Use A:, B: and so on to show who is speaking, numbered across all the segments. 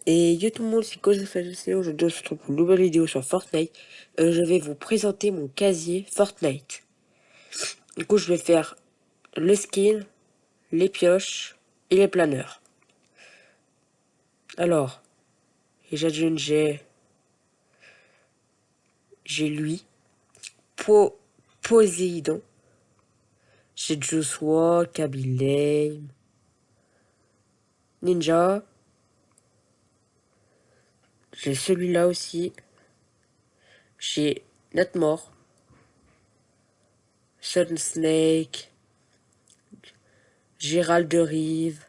A: Et yo tout le monde, c'est CauseFLC. Aujourd'hui, on se retrouve pour une nouvelle vidéo sur Fortnite. Je vais vous présenter mon casier Fortnite. Du coup, je vais faire le skin, les pioches et les planeurs. Alors, déjà d'une, j'ai lui, Poséidon, j'ai Joshua, Kaby, Ninja, j'ai celui-là aussi, j'ai Natmore, Sun Snake, Gérald de Rive,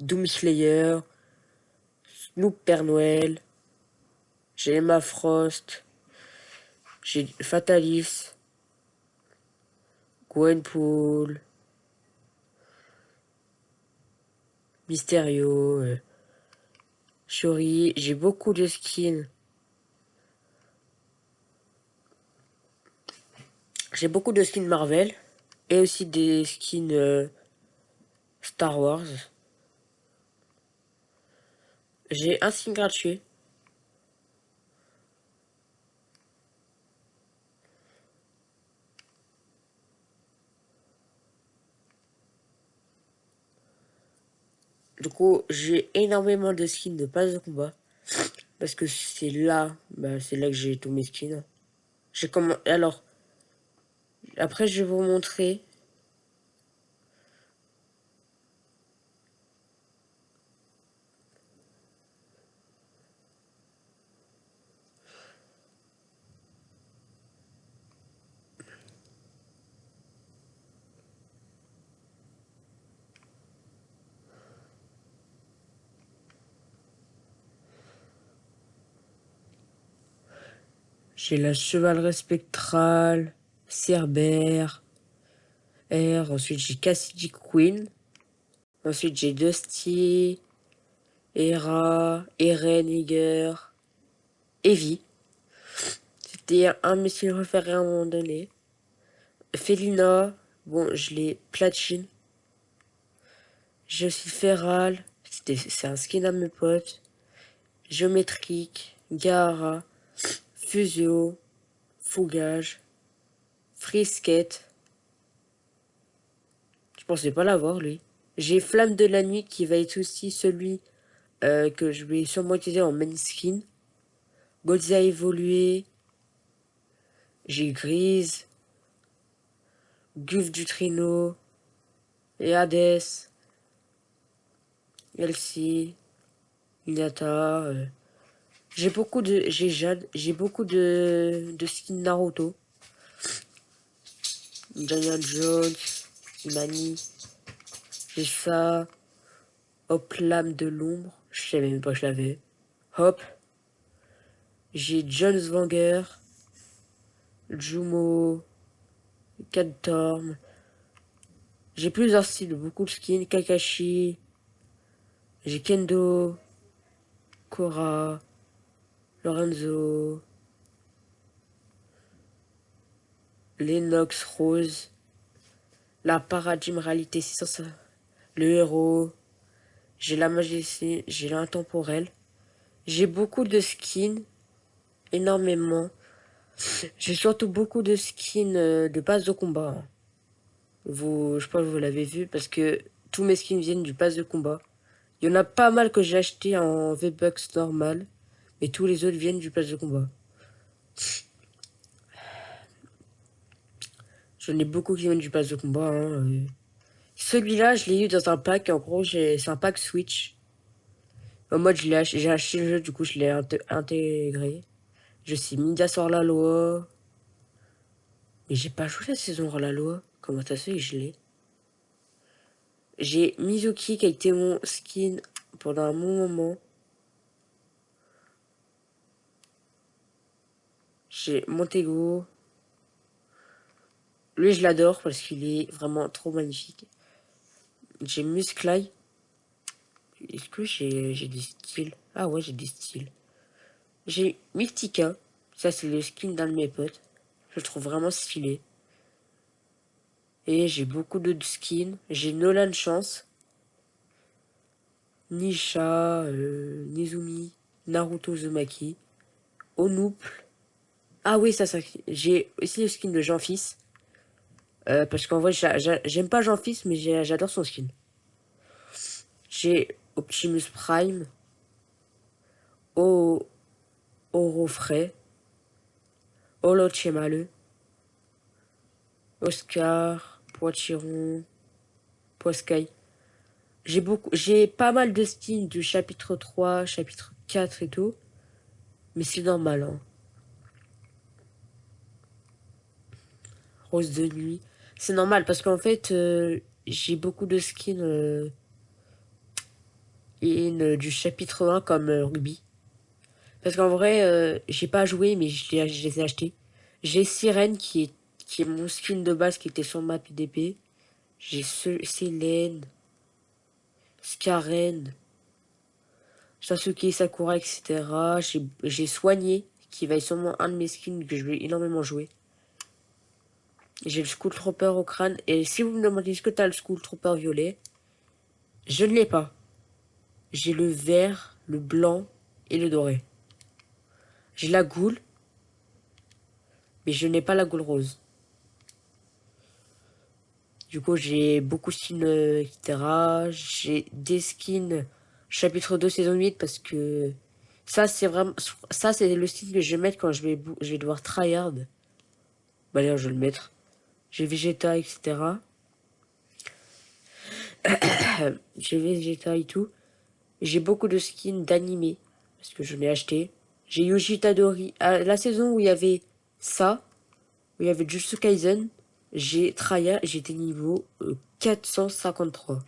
A: Doomslayer, Snoop Père Noël, j'ai Emma Frost, j'ai Fatalis, Gwenpool, Mysterio, Shuri. J'ai beaucoup de skins. J'ai beaucoup de skins Marvel et aussi des skins Star Wars. J'ai un skin gratuit. Du coup, j'ai énormément de skins de passe de combat. Parce que c'est là, c'est là que j'ai tous mes skins. J'ai comment. Alors, après, je vais vous montrer. J'ai la chevalerie spectrale, Cerbère, R. Ensuite, j'ai Cassidy Queen. Ensuite, j'ai Dusty, Hera, Eren Yeager, Evie. C'était un de mes skins préférés à un moment donné. Felina, bon, je l'ai platine. J'ai aussi Feral, c'est un skin à mes potes. Géométrique, Gaara, Fusio, Fougage, Frisket. Je pensais pas l'avoir, lui. J'ai Flamme de la nuit qui va être aussi celui que je vais sûrement utiliser en main skin. Godzilla évolué. J'ai Grise, Guf du Trino, et Hades, Elsie, Hinata. J'ai Jade, j'ai beaucoup de skins Naruto. Daniel Jones, Nani, j'ai ça. Hop, Lame de l'ombre, je savais même pas que je l'avais. Hop, j'ai Jones Vanger, Jumo, Kadtorm. J'ai plusieurs styles, beaucoup de skins. Kakashi, j'ai Kendo, Korra, Lorenzo, Lennox Rose, la Paradigme Réalité 600, le héros, j'ai la majesté, j'ai l'intemporel. J'ai beaucoup de skins, énormément. J'ai surtout beaucoup de skins de base de combat. Je pense que vous l'avez vu parce que tous mes skins viennent du pass de combat. Il y en a pas mal que j'ai acheté en V-Bucks normal, mais tous les autres viennent du pass de combat. J'en ai beaucoup qui viennent du pass de combat. Celui-là, je l'ai eu dans un pack. En gros, c'est un pack Switch. En mode, j'ai acheté le jeu, du coup, je l'ai intégré. Je suis Midas hors la loi. Mais j'ai pas joué la saison hors la loi. Comment ça se fait que je l'ai? J'ai Mizuki qui a été mon skin pendant un bon moment. J'ai Montego. Lui, je l'adore parce qu'il est vraiment trop magnifique. J'ai Musclay. Est-ce que j'ai des styles? Ah ouais, j'ai des styles. J'ai Mythica. Ça, c'est le skin d'un de mes potes. Je le trouve vraiment stylé. Et j'ai beaucoup de skins. J'ai Nolan Chance. Nisha, Nizumi, Naruto Uzumaki, Onouple. Ah oui, ça, j'ai aussi le skin de Jean-Fils. Parce qu'en vrai, j'aime pas Jean-Fils, mais j'adore son skin. J'ai Optimus Prime, o Orofray, Olochemalu, Oscar, Poitiron, Poiscaille. J'ai pas mal de skins du chapitre 3, chapitre 4 et tout. Mais c'est normal, hein. Rose de nuit. C'est normal parce qu'en fait, j'ai beaucoup de skins du chapitre 1 comme Ruby. Parce qu'en vrai, j'ai pas joué, mais je les ai achetés. J'ai Sirène qui est mon skin de base qui était sur ma PDP. J'ai Selene, Skaren, Sasuke, Sakura, etc. J'ai soigné, qui va être sûrement un de mes skins que je vais énormément jouer. J'ai le Skull Trooper au crâne. Et si vous me demandez est-ce que t'as le Skull Trooper violet, je ne l'ai pas. J'ai le vert, le blanc et le doré. J'ai la goule, mais je n'ai pas la goule rose. Du coup, j'ai beaucoup de skins, etc. J'ai des skins chapitre 2, saison 8, parce que ça, c'est le skin que je vais mettre quand je vais devoir tryhard. Bah, d'ailleurs, je vais le mettre. J'ai Vegeta, etc. J'ai Vegeta et tout. J'ai beaucoup de skins d'animé, parce que je l'ai acheté. J'ai Yuji Itadori. À la saison où il y avait ça, où il y avait Jujutsu Kaisen, j'étais niveau 453.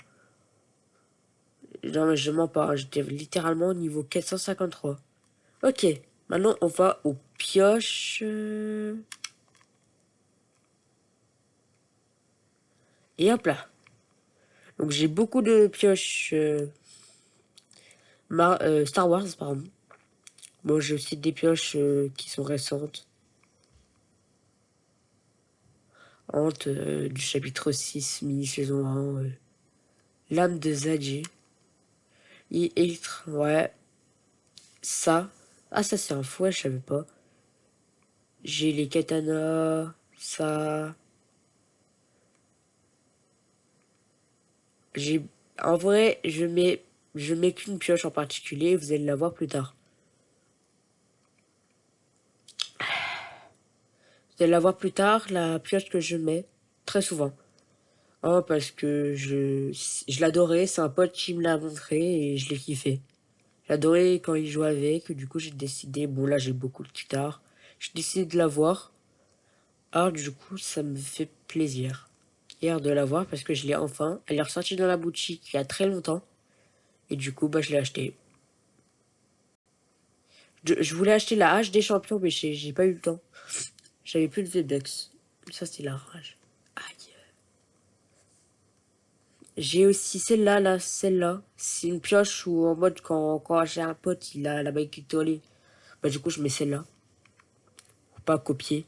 A: Non, mais je mens pas, hein, j'étais littéralement au niveau 453. Ok, maintenant on va aux pioches. Et hop là. Donc j'ai beaucoup de pioches Star Wars, pardon. Bon, j'ai aussi des pioches qui sont récentes. Du chapitre 6, mini-saison 1. L'âme de Zadji. Et Eltre, ouais. Ça. Ah, ça c'est un fouet, je savais pas. J'ai les katanas. Ça. J'ai. En vrai, je mets qu'une pioche en particulier. Vous allez la voir plus tard. Vous allez la voir plus tard, la pioche que je mets. Très souvent. Oh, parce que je l'adorais. C'est un pote qui me l'a montré et je l'ai kiffé. J'adorais quand il jouait avec. Du coup, j'ai décidé. Bon, là, j'ai beaucoup de guitare. J'ai décidé de la voir. Alors, du coup, ça me fait plaisir. Hier de la voir parce que je l'ai enfin. Elle est ressortie dans la boutique il y a très longtemps. Et du coup, bah, je l'ai acheté. Je voulais acheter la hache des champions, mais j'ai pas eu le temps. J'avais plus de V-Bucks. Ça, c'est la rage. Aïe. J'ai aussi celle-là, là, celle-là. C'est une pioche où, en mode, quand j'ai un pote, il a la bague qui tourne. Bah, du coup, je mets celle-là. Faut pas copier.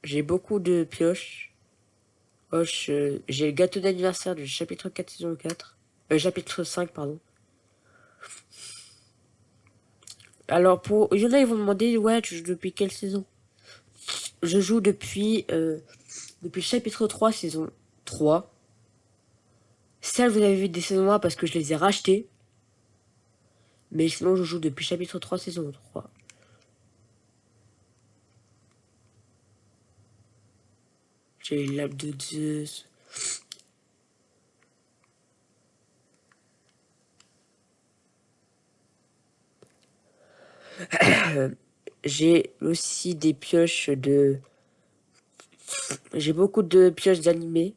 A: J'ai beaucoup de pioches. Hoche, j'ai le gâteau d'anniversaire du chapitre 4, saison 4. Chapitre 5, pardon. Alors, il y en a, ils vont me demander, ouais, tu joues depuis quelle saison? Je joue depuis chapitre 3, saison 3. Celles, vous avez vu des saisons 1 parce que je les ai rachetées. Mais sinon, je joue depuis chapitre 3, saison 3. J'ai l'âme de Zeus. J'ai aussi des pioches de... J'ai beaucoup de pioches d'animé.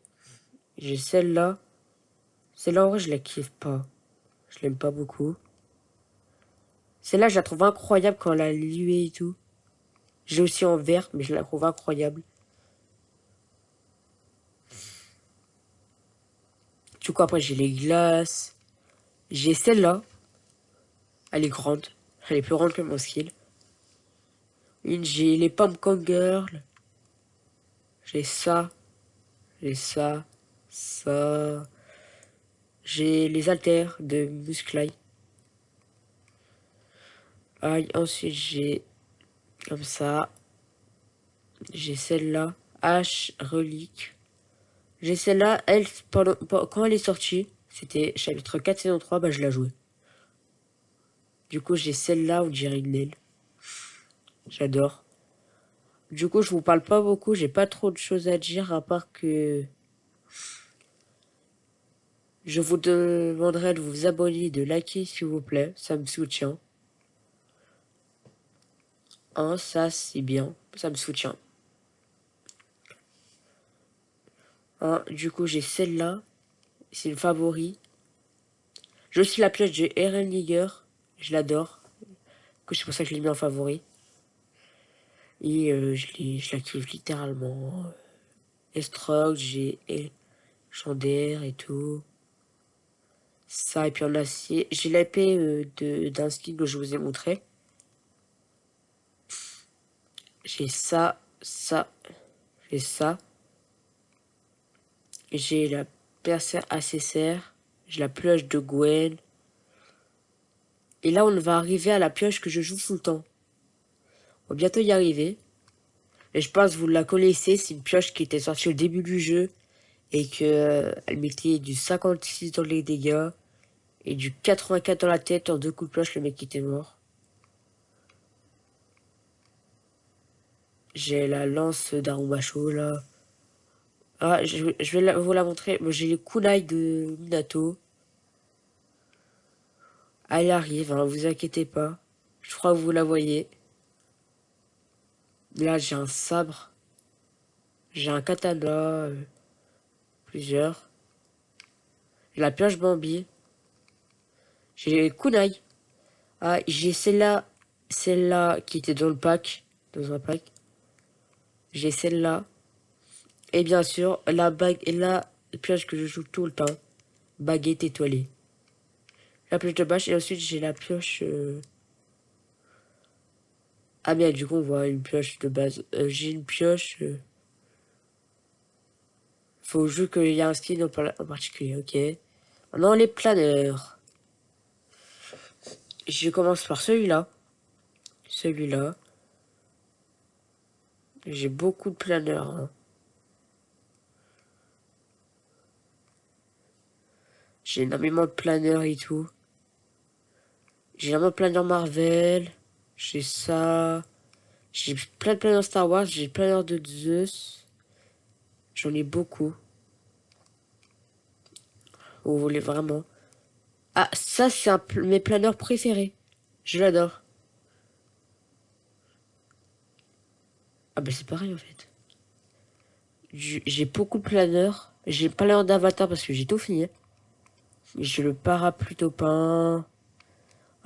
A: J'ai celle-là. Celle-là, en vrai, je la kiffe pas. Je l'aime pas beaucoup. Celle-là, je la trouve incroyable quand elle a lué et tout. J'ai aussi en vert, mais je la trouve incroyable. Du coup, après, j'ai les glaces. J'ai celle-là. Elle est grande. Elle est plus grande que mon skill. J'ai les Pumpkin Girl. J'ai ça. J'ai ça. Ça. J'ai les haltères de Musclay. Ensuite, j'ai comme ça. J'ai celle-là. H relique. J'ai celle-là. Elle, quand elle est sortie, c'était chapitre 4, saison 3, bah je la jouais. Du coup, j'ai celle-là, on dirait une aile. J'adore. Du coup, je vous parle pas beaucoup, j'ai pas trop de choses à dire, à part que je vous demanderai de vous abonner, de liker, s'il vous plaît. Ça me soutient. Ça, c'est bien. Ça me soutient. Du coup, j'ai celle-là. C'est une favori. J'ai aussi la pioche de Ehrenliger. Je l'adore. C'est pour ça que je l'ai mis en favori. Et je la kiffe littéralement. Estrogue, j'ai Chander et tout. Ça, et puis en acier. J'ai l'épée d'un skin que je vous ai montré. J'ai ça, j'ai ça. J'ai la percère ACCR. J'ai la pioche de Gwen. Et là, on va arriver à la pioche que je joue tout le temps. On va bientôt y arriver. Et je pense que vous la connaissez. C'est une pioche qui était sortie au début du jeu. Et que elle mettait du 56 dans les dégâts. Et du 84 dans la tête. En 2 coups de pioche, le mec était mort. J'ai la lance d'Arumacho là. Je vais vous la montrer. Moi, j'ai les kunai de Minato. Elle arrive, hein, vous inquiétez pas. Je crois que vous la voyez. Là, j'ai un sabre. J'ai un katana. Plusieurs. J'ai la pioche Bambi. J'ai les kunai. J'ai celle-là. Celle-là qui était dans le pack. Dans un pack. J'ai celle-là. Et bien sûr, la bague et la pioche que je joue tout le temps. Baguette étoilée. La pioche de bâche. Et ensuite, j'ai la pioche... Ah bien, du coup, on voit une pioche de base. J'ai une pioche... Faut juste qu'il y ait un skin en particulier, ok. Maintenant, les planeurs. Je commence par celui-là. Celui-là. J'ai beaucoup de planeurs, hein. J'ai énormément de planeurs et tout. J'ai énormément de planeurs Marvel. J'ai ça. J'ai plein de planeurs Star Wars. J'ai planeurs de Zeus. J'en ai beaucoup. Vous voulez vraiment. Ça, c'est mes planeurs préférés. Je l'adore. Ben c'est pareil en fait. J'ai beaucoup de planeurs. J'ai pas l'air d'avatar parce que j'ai tout fini. J'ai le parapluie topin.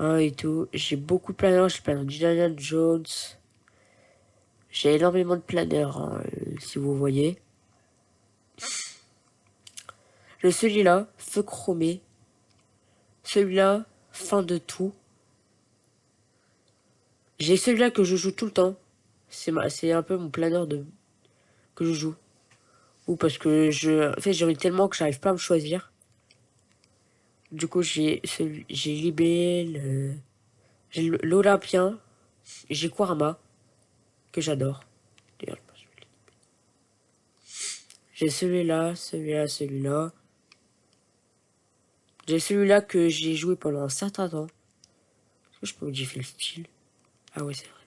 A: Et tout. J'ai beaucoup de planeurs. J'ai le planeur d'Indiana Jones. J'ai énormément de planeurs, hein, si vous voyez. Celui-là, feu chromé. Celui-là, fin de tout. J'ai celui-là que je joue tout le temps. C'est un peu mon planeur que je joue. Ou parce que en fait, j'en ai tellement que j'arrive pas à me choisir. Du coup, j'ai Libé, j'ai l'Olympien, j'ai Kurama, que j'adore. D'ailleurs, j'ai celui-là, celui-là, celui-là. J'ai celui-là que j'ai joué pendant un certain temps. Est-ce que je peux modifier le style? Ah ouais, c'est vrai.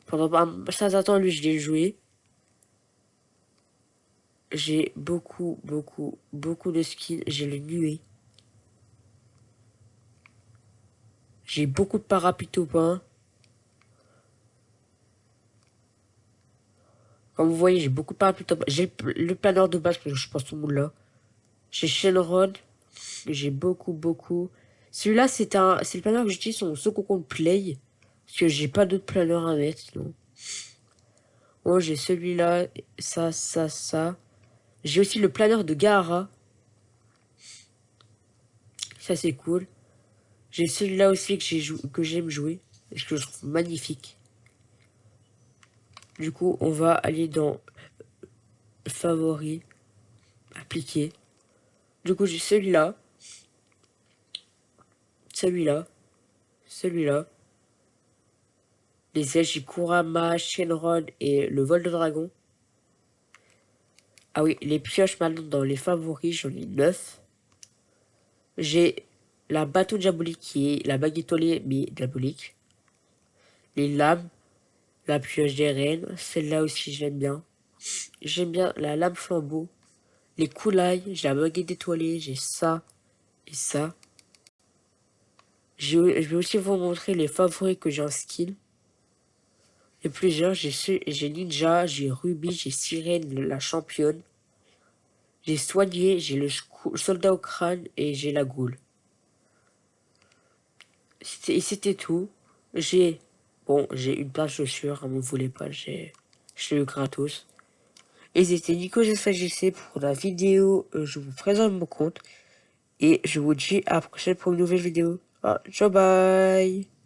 A: Pendant un certain temps, lui, je l'ai joué. J'ai beaucoup, beaucoup, beaucoup de skins. J'ai le nuée. J'ai beaucoup de parapluies. Comme vous voyez, j'ai beaucoup de parapluies. J'ai le planeur de base que je pense tout le monde là. J'ai Shenron. J'ai beaucoup, beaucoup. Celui-là, c'est le planeur que j'utilise sur mon second compte Play. Parce que j'ai pas d'autres planeurs à mettre, sinon. Bon, j'ai celui-là, ça. J'ai aussi le planeur de Gaara. Ça, c'est cool. J'ai celui-là aussi que j'aime jouer. Parce que je trouve magnifique. Du coup, on va aller dans Favoris. appliqué. Du coup, j'ai celui-là, celui-là, celui-là. Les ailes, j'ai Kurama, Shenron et le vol de dragon. Ah oui, les pioches maintenant dans les favoris, j'en ai 9. J'ai la bâton diabolique qui est la baguette mais diabolique. Les lames, la pioche des reines, celle-là aussi j'aime bien. J'aime bien la lame flambeau. Les coulailles, j'ai la baguette étoilée, j'ai ça et ça. Je vais aussi vous montrer les favoris que j'ai en skill. Il y a plusieurs, j'ai Ninja, j'ai Ruby, j'ai Sirène, la championne. J'ai soigné, j'ai le soldat au crâne et j'ai la goule. C'était tout. J'ai une paire de chaussures, ne m'en voulez pas, je l'ai eu gratos. Et c'était Nico GSG pour la vidéo, je vous présente mon compte. Et je vous dis à la prochaine pour une nouvelle vidéo. Ah, ciao bye.